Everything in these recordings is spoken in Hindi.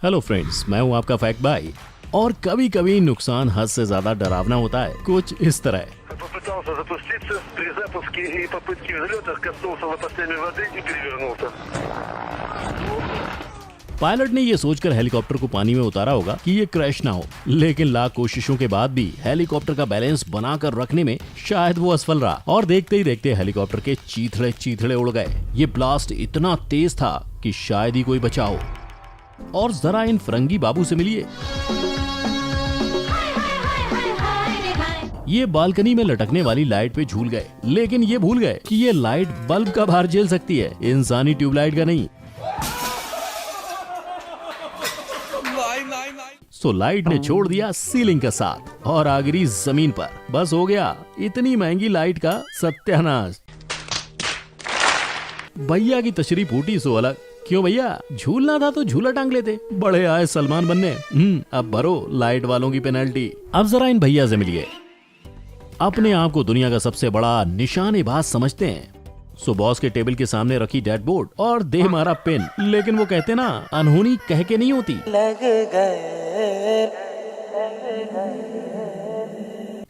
हेलो फ्रेंड्स, मैं हूं आपका फैक्ट भाई। और कभी कभी नुकसान हद से ज्यादा डरावना होता है, कुछ इस तरह। Попытался запуститься, при запуске и попытке взлета коснулся лопастями воды и перевернулся. पायलट ने ये सोचकर हेलीकॉप्टर को पानी में उतारा होगा कि ये क्रैश ना हो, लेकिन लाख कोशिशों के बाद भी हेलीकॉप्टर का बैलेंस बनाकर रखने में शायद वो असफल रहा और देखते ही देखते हेलीकॉप्टर के चीथड़े चीथड़े उड़ गए। ये ब्लास्ट इतना तेज था कि शायद ही कोई बचा हो। और जरा इन फरंगी बाबू से मिलिए। ये बालकनी में लटकने वाली लाइट पे झूल गए, लेकिन ये भूल गए कि ये लाइट बल्ब का भार झेल सकती है, इंसानी ट्यूबलाइट का नहीं। सो लाइट ने छोड़ दिया सीलिंग का साथ और आ गिरी जमीन पर। बस हो गया इतनी महंगी लाइट का सत्यानाश। भैया की तशरीफ फूटी सो अलग। क्यों भैया, झूलना था तो झूला टांग लेते, बड़े आए सलमान बनने। अब भरो लाइट वालों की पेनल्टी। अब जरा इन भैया से मिलिए। अपने आप को दुनिया का सबसे बड़ा निशानेबाज समझते हैं। सो बॉस के टेबल के सामने रखी डेड बोर्ड और दे मारा पेन, लेकिन वो कहते ना, अनहोनी कह के नहीं होती।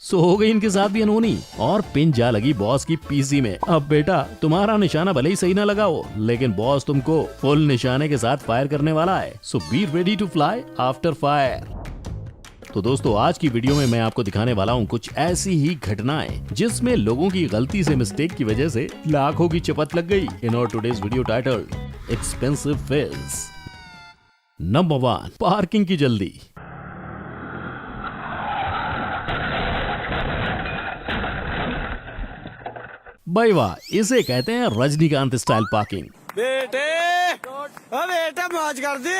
सो हो गई इनके साथ भी अनहोनी और पिन जा लगी बॉस की पीसी में। अब बेटा, तुम्हारा निशाना भले ही सही ना लगा हो, लेकिन बॉस तुमको फुल निशाने के साथ फायर करने वाला है। So be ready to fly after fire. तो दोस्तों, आज की वीडियो में मैं आपको दिखाने वाला हूँ कुछ ऐसी ही घटनाएं जिसमें लोगों की गलती से, मिस्टेक की वजह से लाखों की चपत लग गई। इन और today's video titled expensive fails. Number 1, parking की जल्दी। भाई वाह, इसे कहते हैं रजनीकांत स्टाइल पार्किंग। बेटे मौज कर दी,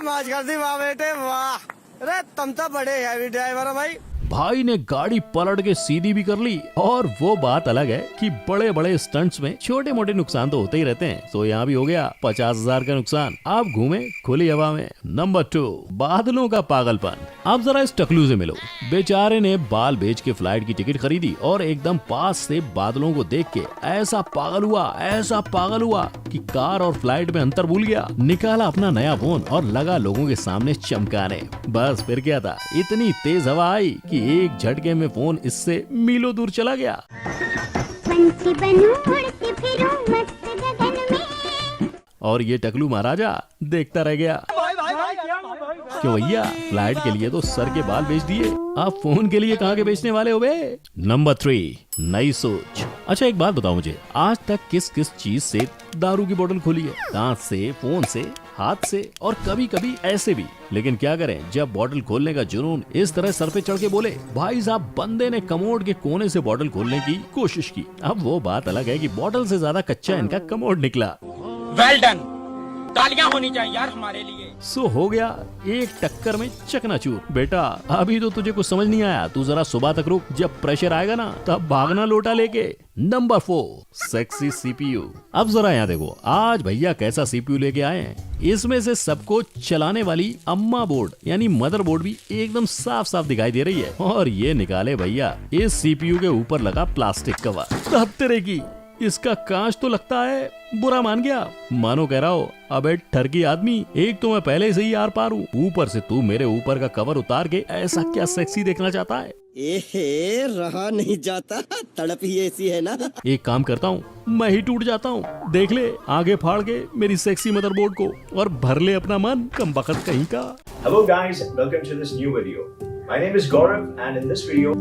मौज कर दी, वाह बेटे वाह। अरे तुम तो बड़े हैवी ड्राइवर हो भाई। भाई ने गाड़ी पलट के सीधी भी कर ली। और वो बात अलग है कि बड़े बड़े स्टंट्स में छोटे मोटे नुकसान तो होते ही रहते हैं। तो यहाँ भी हो गया 50,000 का नुकसान। आप घूमे खुली हवा में। नंबर 2, बादलों का पागलपन। अब जरा इस टकलू से मिलो। बेचारे ने बाल बेच के फ्लाइट की टिकट खरीदी और एकदम पास से बादलों को देख के ऐसा पागल हुआ कि कार और फ्लाइट में अंतर भूल गया। निकाला अपना नया फोन और लगा लोगों के सामने चमकाने। बस फिर क्या था, इतनी तेज हवा आई कि एक झटके में फोन इससे मीलों दूर चला गया। बंसी बनूं, उड़ती फिरूं मस्त गगन में। और ये टकलू महाराजा देखता रह गया। क्यों भैया, फ्लाइट के लिए तो सर के बाल बेच दिए, आप फोन के लिए कहाँ के बेचने वाले हो बे? नंबर 3, नई सोच। अच्छा एक बात बताओ मुझे, आज तक किस किस चीज से दारू की बोतल खोली है? दांत से, फोन से, हाथ से और कभी कभी ऐसे भी। लेकिन क्या करें, जब बोतल खोलने का जुनून इस तरह सर पे चढ़ के बोले, भाई साहब बंदे ने कमोड के कोने से बोतल खोलने की कोशिश की। अब वो बात अलग है कि बोतल से ज्यादा कच्चा इनका कमोड निकला। वेल डन, तालियां होनी चाहिए यार हमारे लिए। सो हो गया एक टक्कर में चकनाचूर। बेटा अभी तो तुझे कुछ समझ नहीं आया, तू जरा सुबह तक रुक, जब प्रेशर आएगा ना तब भागना लोटा लेके। Number 4, sexy CPU. अब जरा यहाँ देखो, आज भैया कैसा सीपीयू लेके आए हैं। इसमें से सबको चलाने वाली अम्मा बोर्ड यानी मदर बोर्ड भी एकदम साफ साफ दिखाई दे रही है। और ये निकाले भैया इस सीपीयू के ऊपर लगा प्लास्टिक कवर। तेरे की इसका कांच तो लगता है बुरा मान गया। मानो कह रहा हो, अबे ठरकी आदमी, एक तो मैं पहले से ही आर पार हूँ, ऊपर से तू मेरे ऊपर का कवर उतार के ऐसा क्या सेक्सी देखना चाहता है? एहे, रहा नहीं जाता, तड़प ही ऐसी है ना। एक काम करता हूँ, मैं ही टूट जाता हूँ। देख ले आगे फाड़ के मेरी सेक्सी मदरबोर्ड को और भर ले अपना मन, कमबख्त कहीं का। Hello guys, welcome to this new video. My name is Gaurav and in this video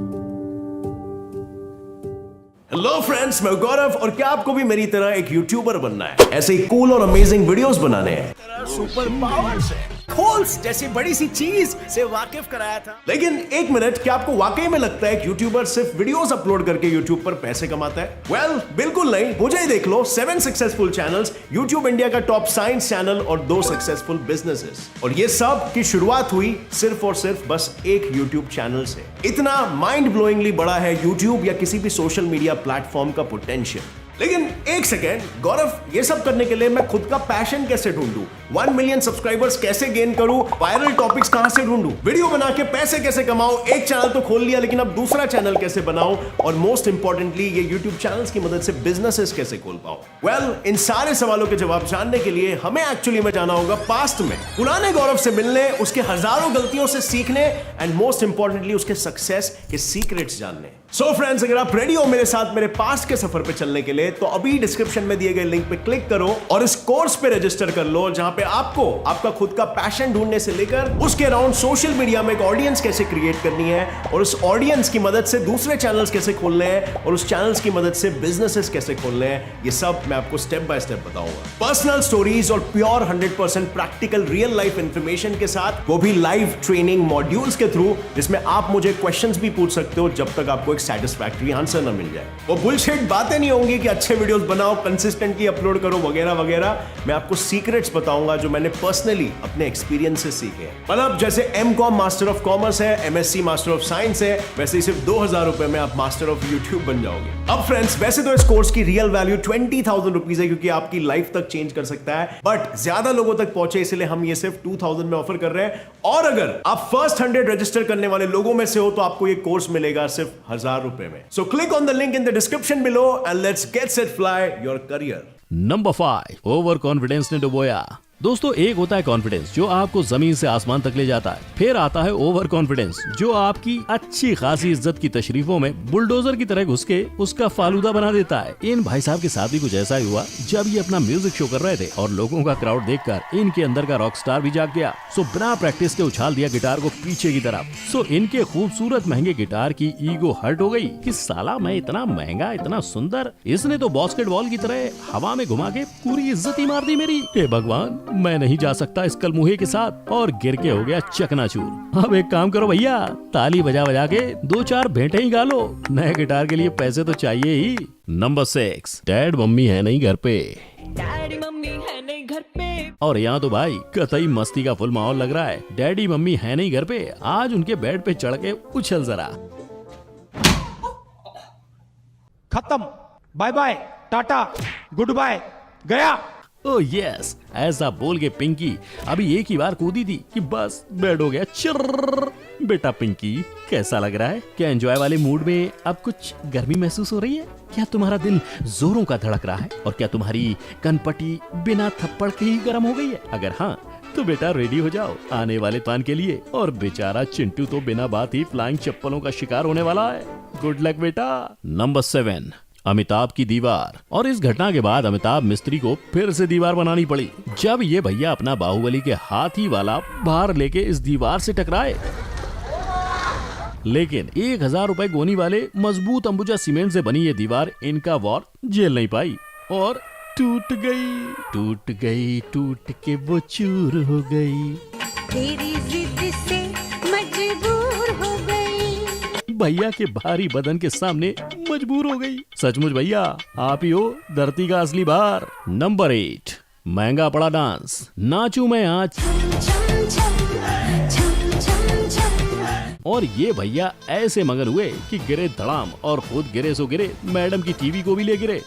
hello friends, मैं गौरव और क्या आपको भी मेरी तरह एक यूट्यूबर बनना है? ऐसे ही कूल और अमेजिंग वीडियोस बनाने हैं। सुपर पावर से खोल्स जैसी बड़ी सी चीज से वाकिफ कराया था। लेकिन एक मिनट, क्या आपको वाकई में लगता है कि यूट्यूबर सिर्फ वीडियोस अपलोड करके यूट्यूब पर पैसे कमाता है? वेल, बिल्कुल नहीं। मुझे ही देख लो, 7 सक्सेसफुल चैनल्स, यूट्यूब इंडिया का टॉप साइंस चैनल और 2 सक्सेसफुल बिजनेसेस। और ये सब की शुरुआत हुई सिर्फ और सिर्फ बस एक यूट्यूब चैनल से। इतना माइंड ब्लोइंगली बड़ा है यूट्यूब या किसी भी सोशल मीडिया प्लेटफॉर्म का पोटेंशियल। लेकिन एक सेकेंड गौरव, ये सब करने के लिए मैं खुद का पैशन कैसे ढूंढूं? 1 मिलियन सब्सक्राइबर्स कैसे गेन करूं? वायरल टॉपिक्स कहां से ढूंढूं? वीडियो बना के पैसे कैसे कमाऊं? एक चैनल तो खोल लिया, लेकिन अब दूसरा चैनल कैसे बनाऊं? और मोस्ट इंपॉर्टेंटली ये यूट्यूब चैनल्स की मदद से बिजनेसेस कैसे खोल पाऊं? वेल, इन सारे सवालों के जवाब जानने के लिए हमें एक्चुअली में जाना होगा पास्ट में, पुराने गौरव से मिलने, उसके हजारों गलतियों से सीखने एंड मोस्ट इंपॉर्टेंटली उसके सक्सेस के सीक्रेट्स जानने। सो फ्रेंड्स, अगर आप रेडी हो मेरे साथ मेरे पास्ट के सफर पे चलने के लिए, तो अभी डिस्क्रिप्शन में दिए गए लिंक पे क्लिक करो और इस कोर्स पे रजिस्टर कर लो, जहां पे आपको आपका खुद का पैशन ढूंढने से लेकर उसके अराउंड सोशल मीडिया में एक ऑडियंस कैसे क्रिएट करनी है, और उस ऑडियंस की मदद से दूसरे चैनल्स कैसे खोलने हैं, और उस चैनल्स की मदद से बिजनेसेस कैसे खोलने हैं, ये सब मैं आपको स्टेप बाय स्टेप बताऊंगा। पर्सनल स्टोरीज और pure 100% practical real life information के साथ, वो भी लाइव ट्रेनिंग मॉड्यूल्स के थ्रू, जिसमें आप मुझे क्वेश्चंस भी पूछ सकते हो जब तक आपको सैटिस्फैक्टरी आंसर ना मिल जाए। वो बुलशिट बातें नहीं होंगी कि अच्छे वीडियोस बनाओ, कंसिस्टेंटली अपलोड करो वगैरह वगैरह। मैं आपको सीक्रेट्स बताऊंगा जो मैंने पर्सनली अपने एक्सपीरियंस से सीखे हैं। मतलब जैसे M.Com मास्टर ऑफ कॉमर्स है, MSc मास्टर ऑफ साइंस है, वैसे ही सिर्फ 2000 रुपए में आप मास्टर ऑफ यूट्यूब बन जाओगे। अब फ्रेंड्स, वैसे तो इस कोर्स की रियल वैल्यू 20,000 रुपीज है, क्योंकि आपकी लाइफ तक चेंज कर सकता है, बट ज्यादा लोगों तक पहुंचे इसलिए हम ये सिर्फ 2000 में ऑफर कर रहे हैं। और अगर आप फर्स्ट 100 रजिस्टर करने वाले लोगों में से हो, तो आपको ये कोर्स मिलेगा सिर्फ 1000 रुपए में। So click on the link in the description below and let's get set fly your career. Number 5, over confidence ने डुबोया। दोस्तों, एक होता है कॉन्फिडेंस जो आपको जमीन से आसमान तक ले जाता है, फिर आता है ओवर कॉन्फिडेंस जो आपकी अच्छी खासी इज्जत की तशरीफों में बुलडोजर की तरह घुस के उसका फालूदा बना देता है। इन भाई साहब के साथ भी कुछ ऐसा ही हुआ जब ये अपना म्यूजिक शो कर रहे थे और लोगों का क्राउड देखकर इनके अंदर का रॉक स्टार भी जाग गया। सो बिना प्रैक्टिस के उछाल दिया गिटार को पीछे की तरफ। सो इनके खूबसूरत महंगे गिटार की ईगो हर्ट हो गई कि साला मैं इतना महंगा, इतना सुंदर, इसने तो बास्केटबॉल की तरह हवा में घुमा के पूरी इज्जत ही मार दी मेरी। हे भगवान, मैं नहीं जा सकता इस कलमुहे के साथ, और गिर के हो गया चकनाचूर। अब एक काम करो भैया, ताली बजा बजा के 2-4 भेंटे ही गा लो, नए गिटार के लिए पैसे तो चाहिए ही। नंबर 6, डैड मम्मी है नहीं घर पे। डैडी मम्मी है नहीं घर पे। और यहाँ तो भाई कतई मस्ती का फुल माहौल लग रहा है। डैडी मम्मी है नहीं घर पे, आज उनके बेड पे चढ़ के उछल जरा। खत्म, bye bye, tata, goodbye, गया। ओह यस, ऐसा बोल के पिंकी अभी एक ही बार कूदी थी कि बस बेड हो गया चिर्र। बेटा पिंकी, कैसा लग रहा है? क्या एंजॉय वाले मूड में अब कुछ गर्मी महसूस हो रही है? क्या तुम्हारा दिल जोरों का धड़क रहा है? और क्या तुम्हारी कनपटी बिना थप्पड़ के ही गर्म हो गई है? अगर हाँ, तो बेटा रेडी हो जाओ आने वाले तूफान के लिए। और बेचारा चिंटू तो बिना बात ही फ्लाइंग चप्पलों का शिकार होने वाला है। गुड लक बेटा। नंबर 7, अमिताभ की दीवार। और इस घटना के बाद अमिताभ मिस्त्री को फिर से दीवार बनानी पड़ी जब ये भैया अपना बाहुबली के हाथी वाला भार लेके इस दीवार से टकराए। लेकिन 1000 रुपए गोनी वाले मजबूत अंबुजा सीमेंट से बनी ये दीवार इनका वॉर झेल नहीं पाई और टूट गई, टूट के वो चूर हो गई। तेरी जिद से मजबूर हो गई। भैया के भारी बदन के सामने मजबूर हो गई। सचमुच भैया, आप ही हो धरती का असली भार। नंबर 8, महंगा पड़ा डांस। नाचू मैं आज। और ये भैया ऐसे मगन हुए कि गिरे धड़ाम, और खुद गिरे सो गिरे, मैडम की टीवी को भी ले गिरे।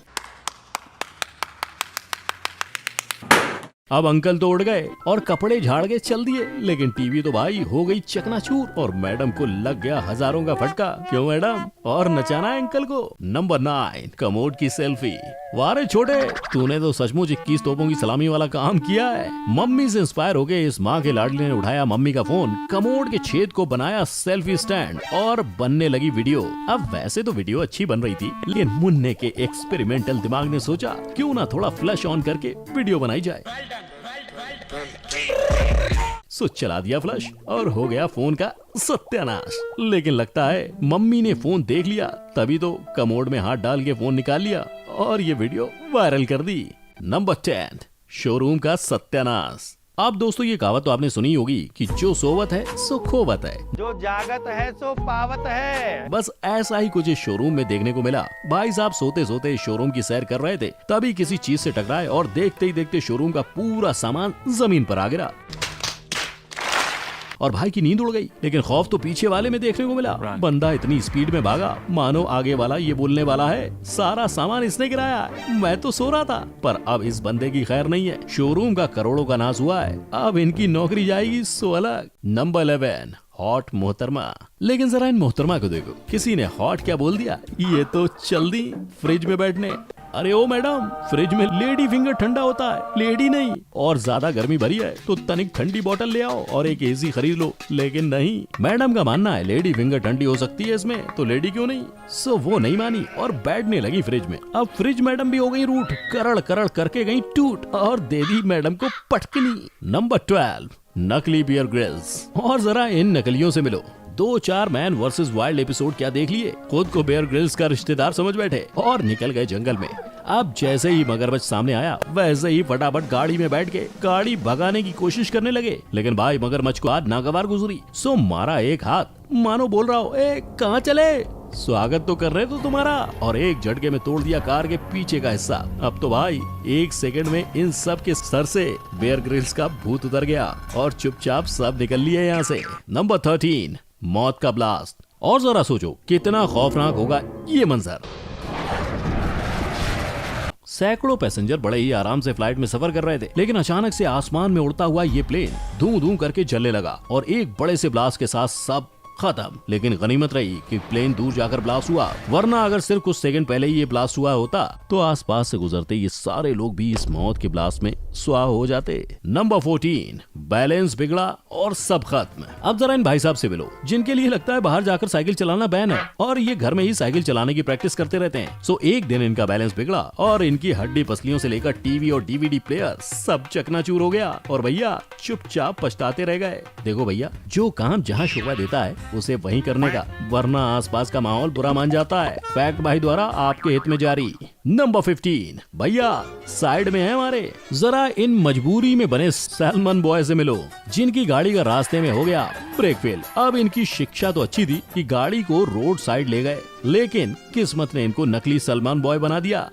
अब अंकल तो उड़ गए और कपड़े झाड़ के चल दिए, लेकिन टीवी तो भाई हो गई चकनाचूर और मैडम को लग गया हजारों का फटका। क्यों मैडम, और नचाना है अंकल को। नंबर 9, कमोड की सेल्फी। वारे छोटे, तूने तो सचमुच 21 तोपों की सलामी वाला काम किया है। मम्मी से इंस्पायर होके इस माँ के लाडले ने उठाया मम्मी का फोन, कमोड के छेद को बनाया सेल्फी स्टैंड और बनने लगी वीडियो। अब वैसे तो वीडियो अच्छी बन रही थी, लेकिन मुन्ने के एक्सपेरिमेंटल दिमाग ने सोचा क्यों ना थोड़ा फ्लैश ऑन करके वीडियो बनाई जाए। सो चला दिया फ्लैश और हो गया फोन का सत्यानाश। लेकिन लगता है मम्मी ने फोन देख लिया, तभी तो कमोड में हाथ डाल के फोन निकाल लिया और ये वीडियो वायरल कर दी। नंबर 10, शोरूम का सत्यानाश। अब दोस्तों, ये कहावत तो आपने सुनी होगी कि जो सोवत है सो खोवत है, जो जागत है सो पावत है। बस ऐसा ही कुछ इस शोरूम में देखने को मिला। भाई साहब सोते सोते शोरूम की सैर कर रहे थे, तभी किसी चीज से टकराए और देखते ही देखते शोरूम का पूरा सामान जमीन पर आ गिरा। और भाई की नींद उड़ गई। लेकिन खौफ तो पीछे वाले में देखने को मिला। बंदा इतनी स्पीड में भागा मानो आगे वाला ये बोलने वाला है सारा सामान इसने गिराया है, मैं तो सो रहा था। पर अब इस बंदे की खैर नहीं है, शोरूम का करोड़ों का नाश हुआ है, अब इनकी नौकरी जाएगी सो अलग। नंबर 11 हॉट मोहतरमा। लेकिन जरा इन मोहतरमा को देखो, किसी ने हॉट क्या बोल दिया, ये तो चल दी फ्रिज में बैठने। अरे ओ मैडम, फ्रिज में लेडी फिंगर ठंडा होता है, लेडी नहीं। और ज्यादा गर्मी भरी है तो तनिक ठंडी बोतल ले आओ और एक एसी खरीद लो। लेकिन नहीं, मैडम का मानना है लेडी फिंगर ठंडी हो सकती है इसमें, तो लेडी क्यों नहीं। सो वो नहीं मानी और बैठने लगी फ्रिज में। अब फ्रिज मैडम भी हो गई रूठ, करड़ करड़ करके गई टूट और दे दी मैडम को पटकनी। नंबर 12 नकली बियर ग्रिल्स। और जरा इन नकलियों से मिलो। 2-4 मैन वर्सेस वाइल्ड एपिसोड क्या देख लिए, खुद को बेयर ग्रिल्स का रिश्तेदार समझ बैठे और निकल गए जंगल में। अब जैसे ही मगरमच्छ सामने आया वैसे ही फटाफट गाड़ी में बैठ के गाड़ी भगाने की कोशिश करने लगे। लेकिन भाई मगरमच्छ को आज नागवार गुजरी, सो मारा एक हाथ, मानो बोल रहा हो ए कहाँ चले, स्वागत तो कर रहे तो तुम्हारा, और एक झटके में तोड़ दिया कार के पीछे का हिस्सा। अब तो भाई 1 सेकंड में इन सब के सर से बेयर ग्रिल्स का भूत उतर गया और चुपचाप सब निकल लिए यहाँ से। नंबर 13 मौत का ब्लास्ट। और जरा सोचो कितना खौफनाक होगा ये मंजर। सैकड़ों पैसेंजर बड़े ही आराम से फ्लाइट में सफर कर रहे थे, लेकिन अचानक से आसमान में उड़ता हुआ ये प्लेन धू धू करके जलने लगा और एक बड़े से ब्लास्ट के साथ सब खत्म। लेकिन गनीमत रही कि प्लेन दूर जाकर ब्लास्ट हुआ, वरना अगर सिर्फ कुछ सेकंड पहले ही ये ब्लास्ट हुआ होता तो आसपास से गुजरते ये सारे लोग भी इस मौत के ब्लास्ट में स्वाह हो जाते। नंबर 14 बैलेंस बिगड़ा और सब खत्म। अब जरा इन भाई साहब से मिलो जिनके लिए लगता है बाहर जाकर साइकिल चलाना बैन है और ये घर में ही साइकिल चलाने की प्रैक्टिस करते रहते हैं। सो एक दिन इनका बैलेंस बिगड़ा और इनकी हड्डी पसलियों से लेकर टीवी और डीवीडी प्लेयर सब चकनाचूर हो गया और भैया चुपचाप पछताते रह गए। देखो भैया, जो काम जहाँ शोभा देता है उसे वही करने का, वरना आसपास का माहौल बुरा मान जाता है। फैक्ट भाई द्वारा आपके हित में जारी। नंबर 15 भैया साइड में है हमारे। जरा इन मजबूरी में बने सैलमन बॉय से मिलो जिनकी गाड़ी का रास्ते में हो गया ब्रेक फेल। अब इनकी शिक्षा तो अच्छी थी कि गाड़ी को रोड साइड ले गए, लेकिन किस्मत ने इनको नकली सलमान बॉय बना दिया।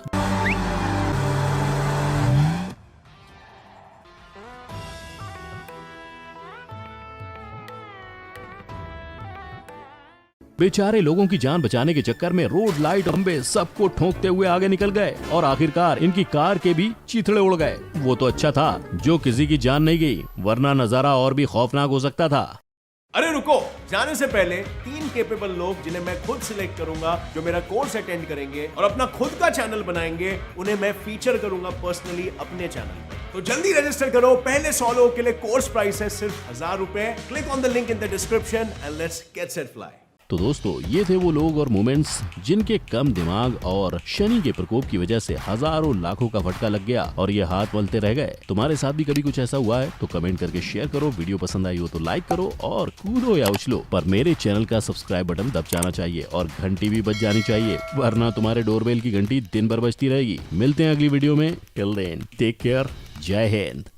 बेचारे लोगों की जान बचाने के चक्कर में रोड लाइट खंबे सबको ठोकते हुए आगे निकल गए और आखिरकार इनकी कार के भी चीथड़े उड़ गए। वो तो अच्छा था जो किसी की जान नहीं गई, वरना नजारा और भी खौफनाक हो सकता था। अरे रुको, जाने से पहले 3 केपेबल लोग जिन्हें मैं खुद सिलेक्ट करूंगा, जो मेरा कोर्स अटेंड करेंगे और अपना खुद का चैनल बनाएंगे, उन्हें मैं फीचर करूंगा पर्सनली अपने चैनल पर। तो जल्दी रजिस्टर करो। पहले 100 लोगों के लिए कोर्स प्राइस है सिर्फ 1000 रुपए। Click on the link in the description and let's get set fly. तो दोस्तों, ये थे वो लोग और मोमेंट्स जिनके कम दिमाग और शनि के प्रकोप की वजह से हजारों लाखों का फटका लग गया और ये हाथ मलते रह गए। तुम्हारे साथ भी कभी कुछ ऐसा हुआ है तो कमेंट करके शेयर करो। वीडियो पसंद आई हो तो लाइक करो और कूदो या उछलो, पर मेरे चैनल का सब्सक्राइब बटन दब जाना चाहिए और घंटी भी बज जानी चाहिए, वरना तुम्हारे डोरबेल की घंटी दिन भर बजती रहेगी। मिलते हैं अगली वीडियो में। Till then take care. जय हिंद।